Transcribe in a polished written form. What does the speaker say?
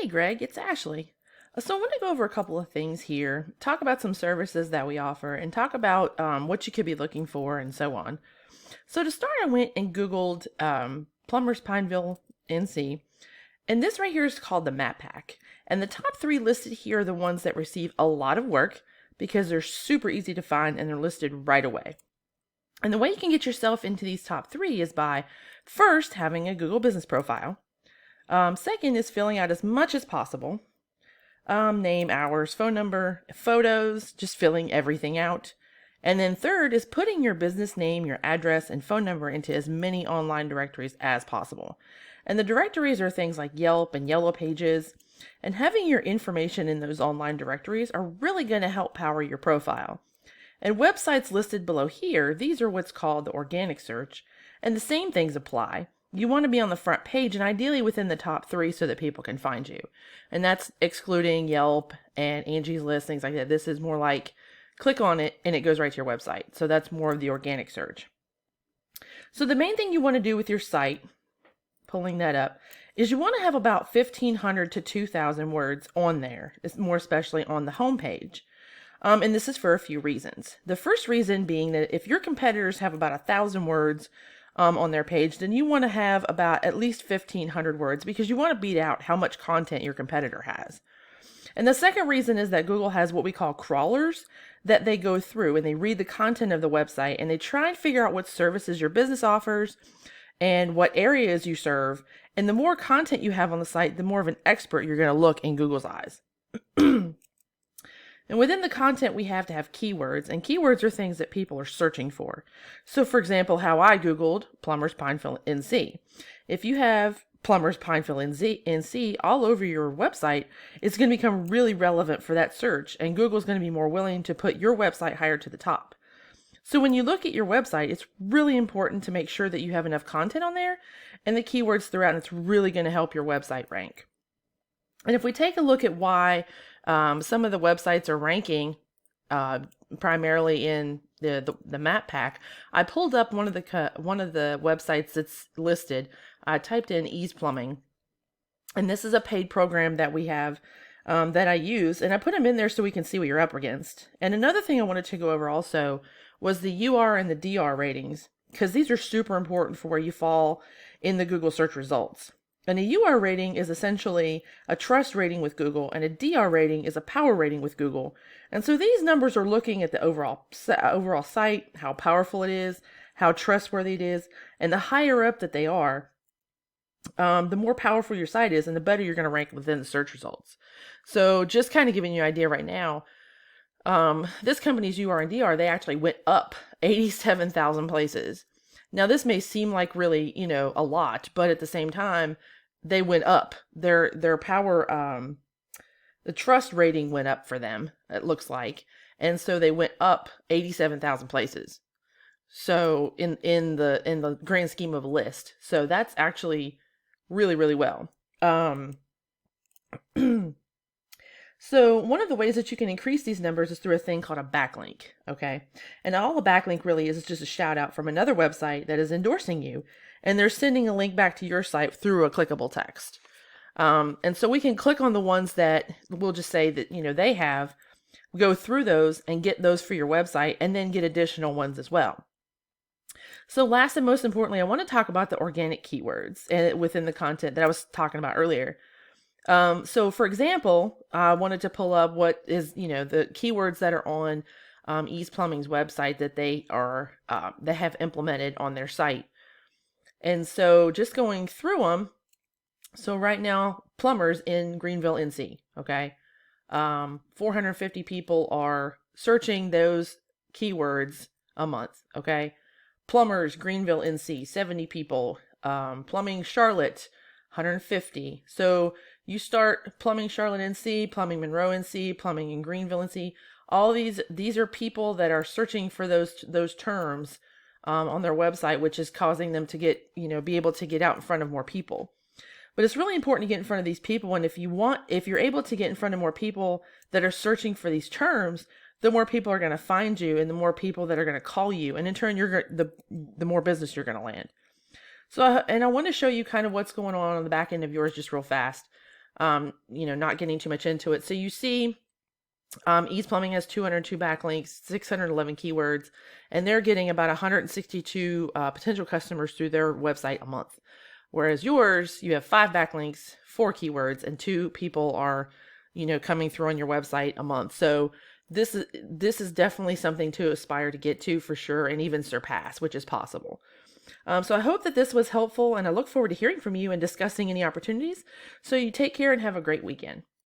Hey Greg, it's Ashley. So I want to go over a couple of things here, talk about some services that we offer, and talk about what you could be looking for and so on. So to start, I went and Googled Plumbers Pineville NC, and this right here is called the Map Pack. And the top three listed here are the ones that receive a lot of work because they're super easy to find and they're listed right away. And the way you can get yourself into these top three is by first having a Google business profile. Second is filling out as much as possible. Name, hours, phone number, photos, just filling everything out. And then third is putting your business name, your address, and phone number into as many online directories as possible. And the directories are things like Yelp and Yellow Pages. And having your information in those online directories are really going to help power your profile. And websites listed below here, these are what's called the organic search. And the same things apply. You want to be on the front page and ideally within the top three so that people can find you. And that's excluding Yelp and Angie's List, things like that. This is more like click on it and it goes right to your website. So that's more of the organic search. So the main thing you want to do with your site, pulling that up, is you want to have about 1,500 to 2,000 words on there, more especially on the home page. And this is for a few reasons. The first reason being that if your competitors have about 1,000 words on their page, then you want to have about at least 1,500 words because you want to beat out how much content your competitor has. And the second reason is that Google has what we call crawlers that they go through and they read the content of the website and they try and figure out what services your business offers and what areas you serve. And the more content you have on the site, the more of an expert you're going to look in Google's eyes. And within the content, we have to have keywords, and keywords are things that people are searching for. So for example, how I Googled Plumbers Pineville NC. If you have Plumbers Pineville NC all over your website, it's going to become really relevant for that search, and Google's going to be more willing to put your website higher to the top. So when you look at your website, it's really important to make sure that you have enough content on there and the keywords throughout, and it's really going to help your website rank. And if we take a look at why some of the websites are ranking primarily in the map pack, I pulled up one of the websites that's listed. I typed in Ease Plumbing, and this is a paid program that we have that I use, and I put them in there so we can see what you're up against. And another thing I wanted to go over also was the UR and the DR ratings, because these are super important for where you fall in the Google search results. And a UR rating is essentially a trust rating with Google, and a DR rating is a power rating with Google. And so these numbers are looking at the overall site, how powerful it is, how trustworthy it is, and the higher up that they are, the more powerful your site is, and the better you're going to rank within the search results. So just kind of giving you an idea right now, this company's UR and DR, they actually went up 87,000 places. Now this may seem like really, a lot, but at the same time, they went up. Their power, the trust rating went up for them, it looks like. And so they went up 87,000 places. So in the grand scheme of a list. So that's actually really, really well. So one of the ways that you can increase these numbers is through a thing called a backlink, okay? And all a backlink really is just a shout out from another website that is endorsing you, and they're sending a link back to your site through a clickable text. And so we can click on the ones that we'll just say that, they have, go through those and get those for your website and then get additional ones as well. So last and most importantly, I want to talk about the organic keywords within the content that I was talking about earlier. So for example, I wanted to pull up what is, the keywords that are on Ease Plumbing's website that they have implemented on their site. And so just going through them. So right now, plumbers in Greenville, NC, okay? 450 people are searching those keywords a month, okay? Plumbers, Greenville, NC, 70 people. Plumbing Charlotte, 150. So you start Plumbing Charlotte NC, Plumbing Monroe NC, Plumbing in Greenville NC. All these are people that are searching for those terms on their website, which is causing them to get, be able to get out in front of more people. But it's really important to get in front of these people. And if you're able to get in front of more people that are searching for these terms, the more people are going to find you and the more people that are going to call you. And in turn, the more business you're going to land. So, and I want to show you kind of what's going on the back end of yours just real fast. not getting too much into it. So you see, Ease Plumbing has 202 backlinks, 611 keywords, and they're getting about 162 potential customers through their website a month. Whereas yours, you have 5 backlinks, 4 keywords, and 2 people are, coming through on your website a month. So this is definitely something to aspire to get to for sure, and even surpass, which is possible. So I hope that this was helpful, and I look forward to hearing from you and discussing any opportunities. So you take care and have a great weekend.